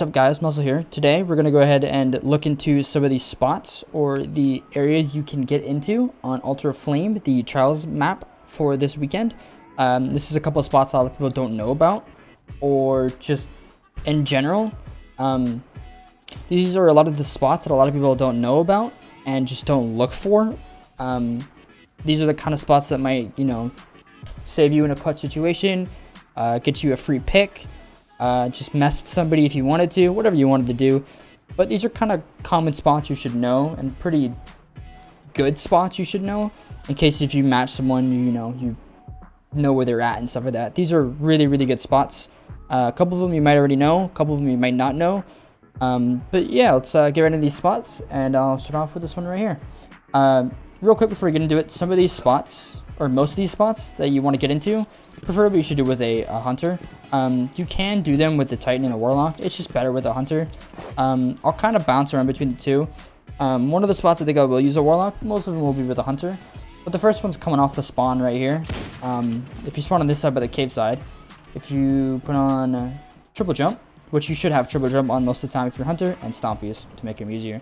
What's up guys, Muscle here. Today we're going to go ahead and look into some of these spots or the areas you can get into on Ultra Flame, the trials map for this weekend. This is a couple of spots a lot of people don't know about, or just in general. These are a lot of the spots that a lot of people don't know about and just don't look for. These are the kind of spots that might, save you in a clutch situation, get you a free pick. Just mess with somebody if you wanted to, whatever you wanted to do. But these are kind of common spots you should know, and pretty good spots you should know, in case if you match someone, you know where they're at and stuff like that. These are really, really good spots. A couple of them you might already know, a couple of them you might not know. But yeah, let's get right into these spots, and I'll start off with this one right here. Real quick before we get into it, some of these spots, or most of these spots that you want to get into, preferably you should do with a hunter. You can do them with the Titan and a Warlock. It's just better with a hunter. I'll kind of bounce around between the two. One of the spots I think I will use a Warlock. Most of them will be with a hunter. But the first one's coming off the spawn right here. If you spawn on this side by the cave side, if you put on triple jump, which you should have triple jump on most of the time if you're hunter, and stompies to make them easier.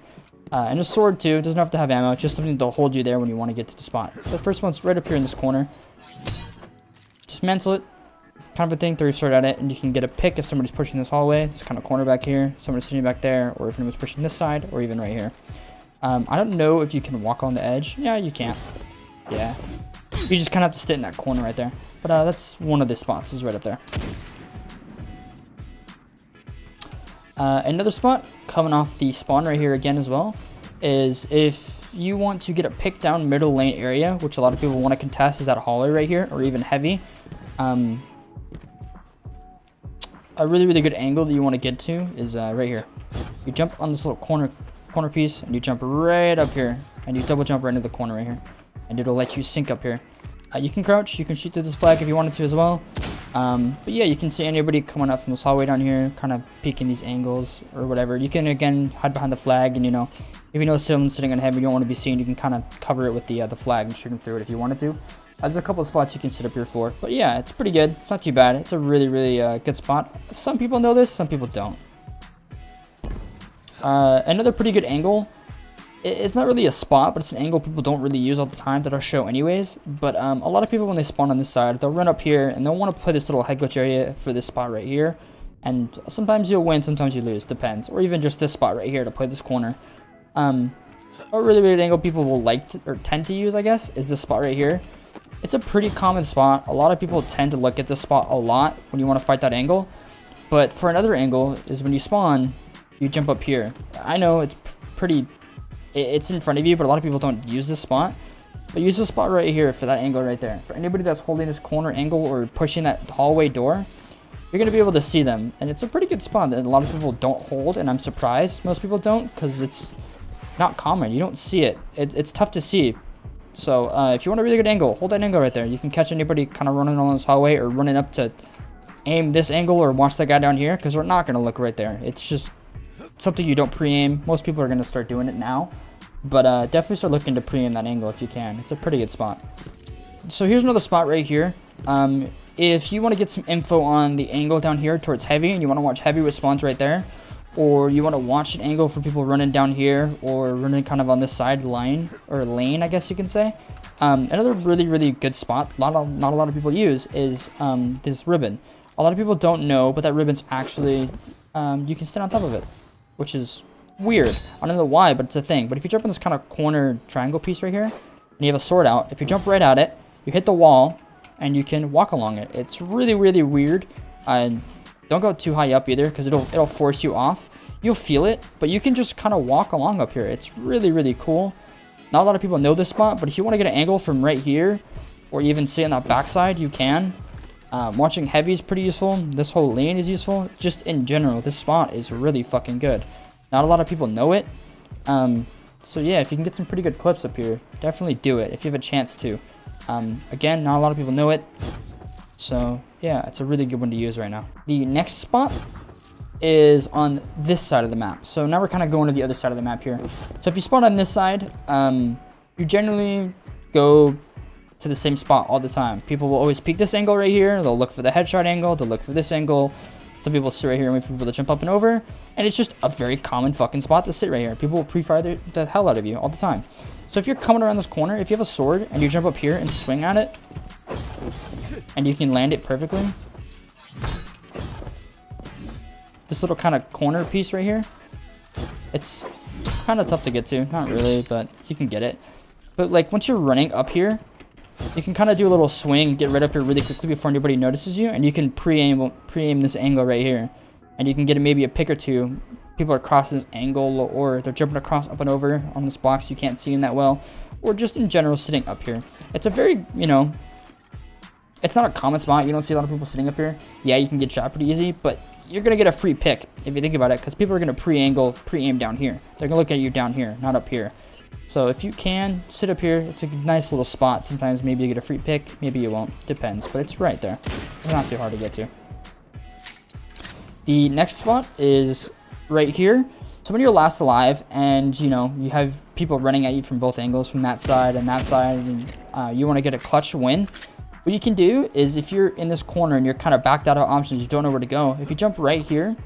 And a sword too. It doesn't have to have ammo. Just something to hold you there when you want to get to the spot. The first one's right up here in this corner. Just mantle it. Kind of a thing, throw your sword at it, and you can get a pick if somebody's pushing this hallway. It's kind of corner back here, somebody's sitting back there, or if anyone's pushing this side, or even right here. I don't know if you can walk on the edge. Yeah, you can't. Yeah. You just kind of have to sit in that corner right there. But that's one of the spots, is right up there. Another spot, coming off the spawn right here again as well, is if you want to get a pick down middle lane area, which a lot of people want to contest, is that hallway right here, or even heavy. A really, really good angle that you want to get to is right here. You jump on this little corner piece, and you jump right up here, and you double jump right into the corner right here, and it'll let you sink up here. You can crouch, you can shoot through this flag if you wanted to as well. But yeah, you can see anybody coming up from this hallway down here, kind of peeking these angles or whatever. You can again hide behind the flag, and if you know someone's sitting on heavy, you don't want to be seen, you can kind of cover it with the flag and shoot them through it if you wanted to. There's a couple of spots you can sit up here for, but yeah, it's pretty good. It's not too bad. It's a really, really good spot. Some people know this, some people don't. Another pretty good angle. It's not really a spot, but it's an angle people don't really use all the time that I'll show anyways. But a lot of people, when they spawn on this side, they'll run up here and they'll want to play this little head glitch area for this spot right here. And sometimes you'll win, sometimes you lose, depends. Or even just this spot right here to play this corner. A really weird angle people will like to, or tend to use, I guess, is this spot right here. It's a pretty common spot. A lot of people tend to look at this spot a lot when you want to fight that angle. But for another angle is when you spawn, you jump up here. I know it's pretty, it's in front of you, but a lot of people don't use this spot. But use this spot right here for that angle right there. For anybody that's holding this corner angle or pushing that hallway door, you're going to be able to see them. And it's a pretty good spot that a lot of people don't hold, and I'm surprised most people don't, because it's not common. You don't see it. It's tough to see. So if you want a really good angle, hold that angle right there. You can catch anybody kind of running along this hallway or running up to aim this angle or watch that guy down here, because they're not going to look right there. It's just something you don't pre-aim. Most people are going to start doing it now, but definitely start looking to pre-aim that angle if you can. It's a pretty good spot. So here's another spot right here. If you want to get some info on the angle down here towards heavy, and you want to watch heavy with spawns right there, or you want to watch an angle for people running down here or running kind of on this side line or lane, I guess you can say. Another really, really good spot not a lot of people use is this ribbon. A lot of people don't know, but that ribbon's actually, you can stand on top of it, which is weird. I don't know why, but it's a thing. But if you jump on this kind of corner triangle piece right here, and you have a sword out, if you jump right at it, you hit the wall, and you can walk along it. It's really, really weird. Don't go too high up either, because it'll force you off. You'll feel it, but you can just kind of walk along up here. It's really, really cool. Not a lot of people know this spot, but if you want to get an angle from right here, or even see on that backside, you can. Watching heavy is pretty useful. This whole lane is useful. Just in general, this spot is really fucking good. Not a lot of people know it. So yeah, if you can get some pretty good clips up here, definitely do it if you have a chance to. Again, not a lot of people know it. So yeah, it's a really good one to use right now. The next spot is on this side of the map. So now we're kind of going to the other side of the map here. So if you spawn on this side, you generally go to the same spot all the time. People will always peek this angle right here. They'll look for the headshot angle. They'll look for this angle. Some people sit right here and wait for people to jump up and over. And it's just a very common fucking spot to sit right here. People will pre-fire the hell out of you all the time. So if you're coming around this corner, if you have a sword and you jump up here and swing at it, and you can land it perfectly, this little kind of corner piece right here, it's kind of tough to get to. Not really, but you can get it. But like once you're running up here, you can kind of do a little swing, get right up here really quickly before anybody notices you, and you can pre-aim this angle right here, and you can get maybe a pick or two. People are crossing this angle, or they're jumping across up and over on this box. You can't see them that well, or just in general sitting up here. It's a very, you know, it's not a common spot. You don't see a lot of people sitting up here. Yeah, you can get shot pretty easy, but you're gonna get a free pick if you think about it, because people are gonna pre-aim down here. They're gonna look at you down here, not up here. So if you can sit up here, it's a nice little spot. Sometimes maybe you get a free pick, maybe you won't, depends, but it's right there. It's not too hard to get to. The next spot is right here. So when you're last alive and you know you have people running at you from both angles, from that side and that side, and you want to get a clutch win, what you can do is if you're in this corner and you're kind of backed out of options, you don't know where to go, if you jump right here,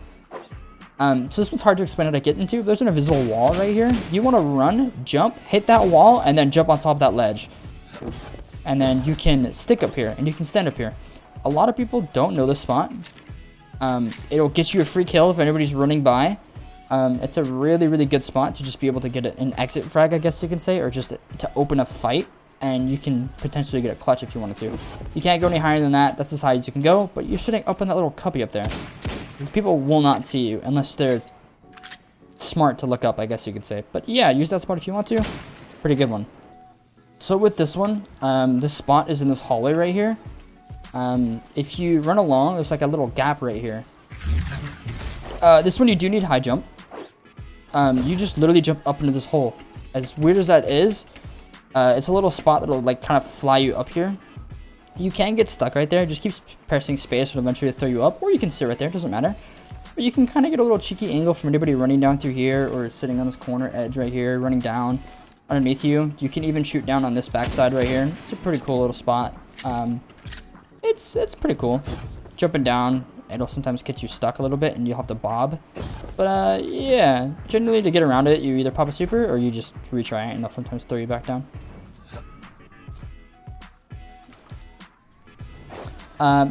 so this one's hard to explain how to get into. There's an invisible wall right here. You want to run, jump, hit that wall, and then jump on top of that ledge. And then you can stick up here, and you can stand up here. A lot of people don't know this spot. It'll get you a free kill if anybody's running by. It's a really, really good spot to just be able to get an exit frag, I guess you can say, or just to open a fight. And you can potentially get a clutch if you wanted to. You can't go any higher than that. That's as high as you can go. But you're sitting up in that little cubby up there. People will not see you unless they're smart to look up, I guess you could say. But yeah, use that spot if you want to. Pretty good one. So with this one, this spot is in this hallway right here. If you run along, there's like a little gap right here. This one you do need high jump. You just literally jump up into this hole. As weird as that is, it's a little spot that'll like kind of fly you up here. You can get stuck right there. Just keep pressing space, it'll eventually throw you up, or you can sit right there, doesn't matter. But you can kind of get a little cheeky angle from anybody running down through here, or sitting on this corner edge right here, running down underneath you. You can even shoot down on this backside right here. It's a pretty cool little spot. It's pretty cool. Jumping down, it'll sometimes get you stuck a little bit, and you'll have to bob. But yeah, generally to get around it, you either pop a super, or you just retry it, and they'll sometimes throw you back down.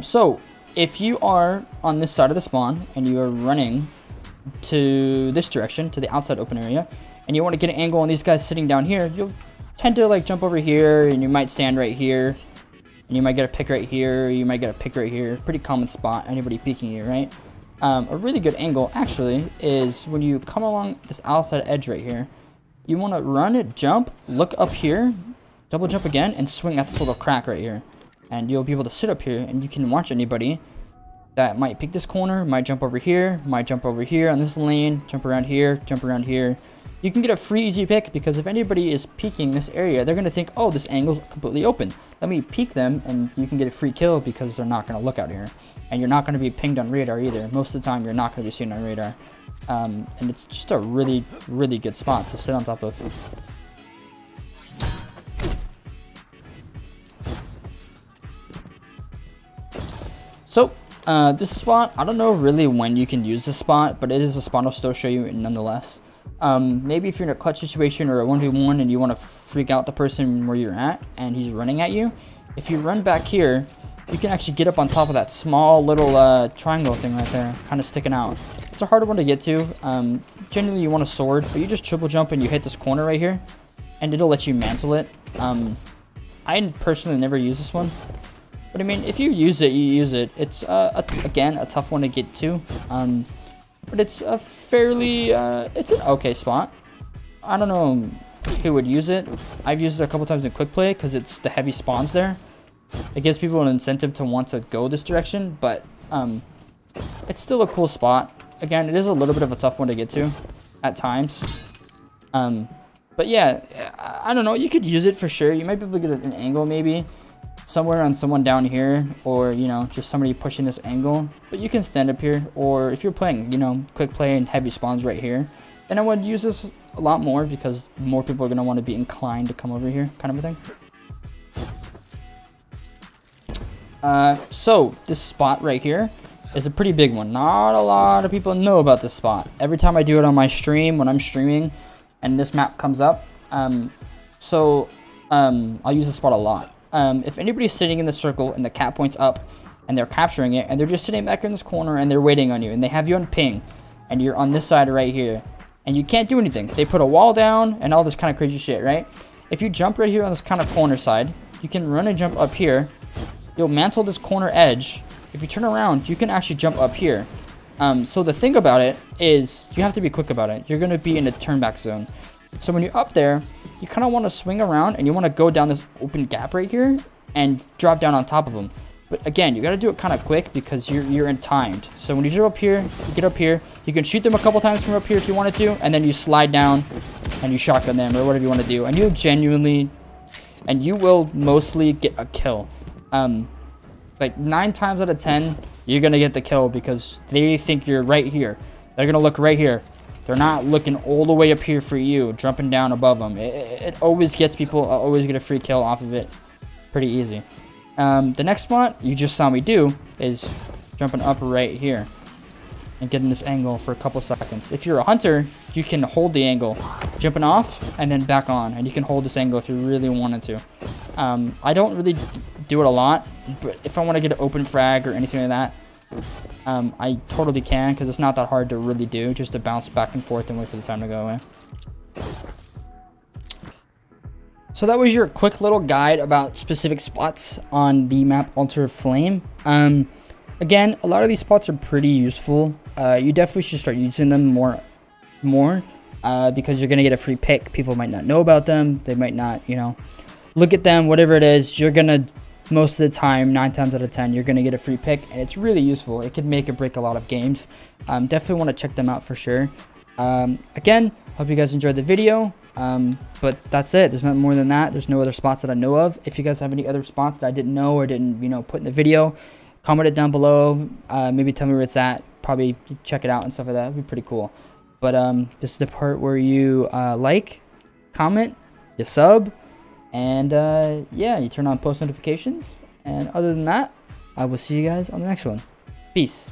So if you are on this side of the spawn and you are running to this direction, to the outside open area, and you want to get an angle on these guys sitting down here, you'll tend to like jump over here, and you might stand right here, and you might get a pick right here, you might get a pick right here. Pretty common spot, anybody peeking you, right? A really good angle actually is when you come along this outside edge right here, you want to run, jump, look up here, double jump again, and swing at this little crack right here. And you'll be able to sit up here, and you can watch anybody that might peek this corner, might jump over here on this lane, jump around here, jump around here. You can get a free easy pick, because if anybody is peeking this area, they're going to think, oh, this angle's completely open. Let me peek them, and you can get a free kill because they're not going to look out here. And you're not going to be pinged on radar either. Most of the time, you're not going to be seen on radar. And it's just a really, really good spot to sit on top of. So, this spot, I don't know really when you can use this spot, but it is a spot I'll still show you nonetheless. Maybe if you're in a clutch situation or a 1v1 and you want to freak out the person where you're at and he's running at you, if you run back here, you can actually get up on top of that small little triangle thing right there, kind of sticking out. It's a harder one to get to. Generally you want a sword, but you just triple jump and you hit this corner right here, and it'll let you mantle it. I personally never use this one. But I mean, if you use it, you use it. It's, again, a tough one to get to. But it's a fairly, it's an okay spot. I don't know who would use it. I've used it a couple times in quick play because it's the heavy spawns there. It gives people an incentive to want to go this direction, but it's still a cool spot. Again, it is a little bit of a tough one to get to at times. But yeah, I don't know. You could use it for sure. You might be able to get an angle maybe somewhere on someone down here, or you know, just somebody pushing this angle. But you can stand up here, or if you're playing, you know, quick play and heavy spawns right here, then I would use this a lot more because more people are going to want to be inclined to come over here, kind of a thing. So this spot right here, is a pretty big one. Not a lot of people know about this spot. Every time I do it on my stream, when I'm streaming, and this map comes up, I'll use this spot a lot. If anybody's sitting in the circle and the cap points up, and they're capturing it, and they're just sitting back in this corner, and they're waiting on you, and they have you on ping, and you're on this side right here, and you can't do anything. They put a wall down, and all this kind of crazy shit, right? If you jump right here on this kind of corner side, you can run and jump up here. You'll mantle this corner edge. If you turn around, you can actually jump up here. So the thing about it is you have to be quick about it. You're going to be in a turn back zone. So when you're up there, you kind of want to swing around, and you want to go down this open gap right here and drop down on top of them. But again, you got to do it kind of quick because you're in timed. So when you jump up here, you get up here, you can shoot them a couple times from up here if you wanted to, and then you slide down and you shotgun them or whatever you want to do. And you will mostly get a kill. Like 9 times out of 10, you're going to get the kill because they think you're right here. They're going to look right here. They're not looking all the way up here for you, jumping down above them. It always gets people, always get a free kill off of it. Pretty easy. The next spot you just saw me do is jumping up right here and getting this angle for a couple seconds. If you're a hunter, you can hold the angle, jumping off and then back on, and you can hold this angle if you really wanted to. I don't really do it a lot, but if I want to get an open frag or anything like that, I totally can, because it's not that hard to really do, just to bounce back and forth and wait for the time to go away. So that was your quick little guide about specific spots on the map Altar Flame. Again, a lot of these spots are pretty useful. You definitely should start using them more, because you're going to get a free pick. People might not know about them. They might not, look at them, whatever it is. You're going to, most of the time, 9 times out of 10, you're going to get a free pick. And it's really useful. It could make or break a lot of games. Definitely want to check them out for sure. Again, hope you guys enjoyed the video. But that's it. There's nothing more than that. There's no other spots that I know of. If you guys have any other spots that I didn't know or didn't, put in the video, comment it down below. Maybe tell me where it's at. Probably check it out and stuff like that. It'd be pretty cool. But this is the part where you like, comment, you sub, and yeah, you turn on post notifications. And other than that, I will see you guys on the next one. Peace.